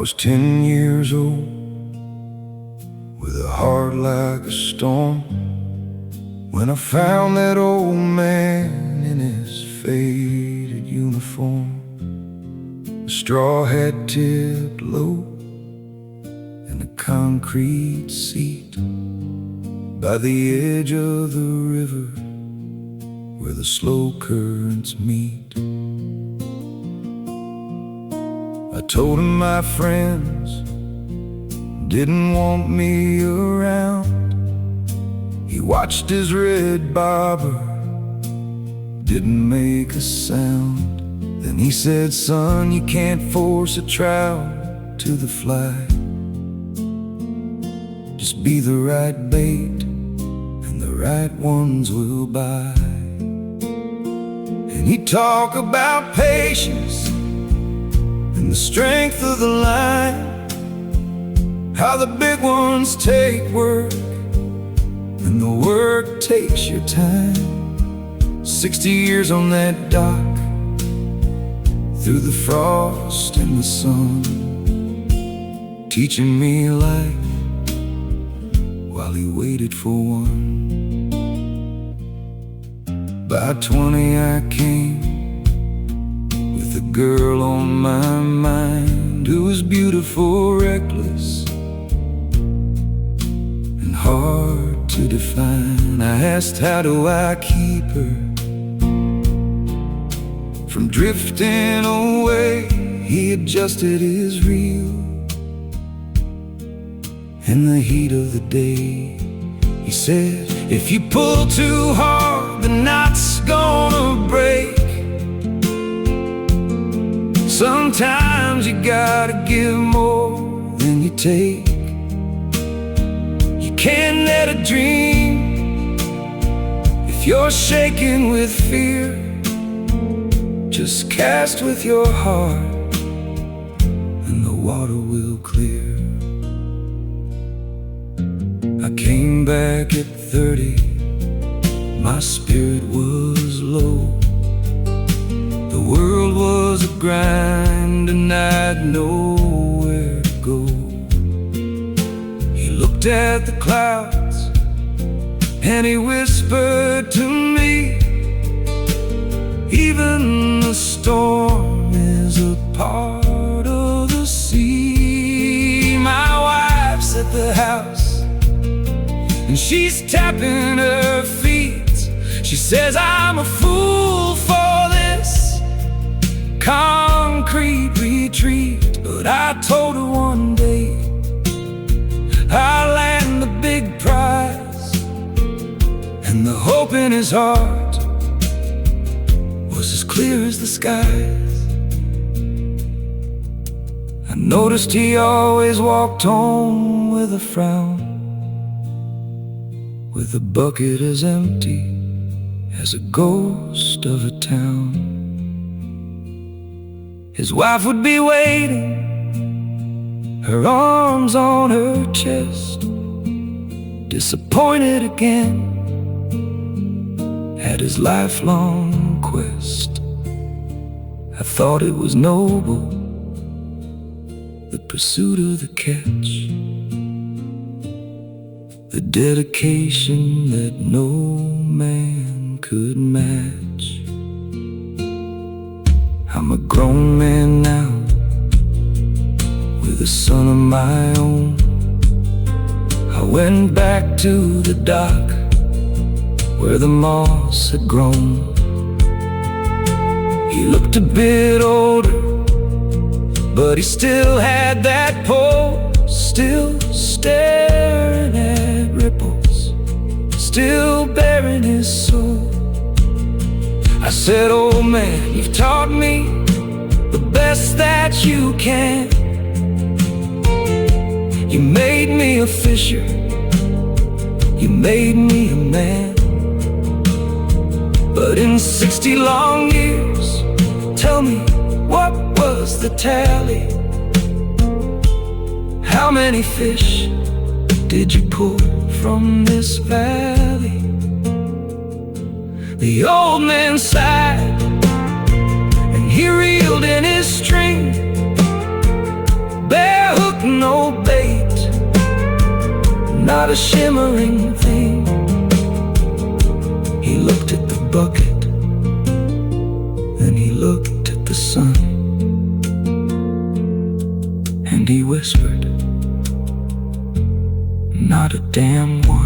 was 10 years old, with a heart like a storm, when I found that old man in his faded uniform. The straw hat tipped low in a concrete seat by the edge of the river where the slow currents meet. I told him my friends didn't want me around. He watched his red bobber, didn't make a sound. Then he said, son, you can't force a trout to the fly. Just be the right bait and the right ones will bite. And he'd talk about patience and the strength of the line, how the big ones take work and the work takes your time. 60 years on that dock, through the frost and the sun, teaching me life while he waited for one. By 20 I came with a girl on my mind who was beautiful, reckless, and hard to define. I asked, how do I keep her from drifting away? He adjusted his reel. In the heat of the day, he said, if you pull too hard, the knot's gonna break. Sometimes you gotta give more than you take. You can't let a dream, if you're shaking with fear, just cast with your heart and the water will clear. I came back at 30, my spirit was low. The world was a grind and I'd nowhere to go. He looked at the clouds and he whispered to me, even the storm is a part of the sea. My wife's at the house and she's tapping her feet. She says, I'm a fool for this concrete retreat. But I told her one day I'll land the big prize, and the hope in his heart was as clear as the skies. I noticed he always walked home with a frown, with a bucket as empty as a ghost of a town. His wife would be waiting, her arms on her chest, disappointed again at his lifelong quest. I thought it was noble, the pursuit of the catch, the dedication that no man could match. I'm a grown man now, with a son of my own. I went back to the dock where the moss had grown. He looked a bit older, but he still had that pose, still staring at ripples, still bearing his soul. I said, old man, you've taught me the best that you can. You made me a fisher, you made me a man. But in 60 long years, tell me, what was the tally? How many fish did you pull from this valley? The old man sighed and he reeled in his string, bare a shimmering thing. He looked at the bucket, then he looked at the sun, and he whispered, "Not a damn one."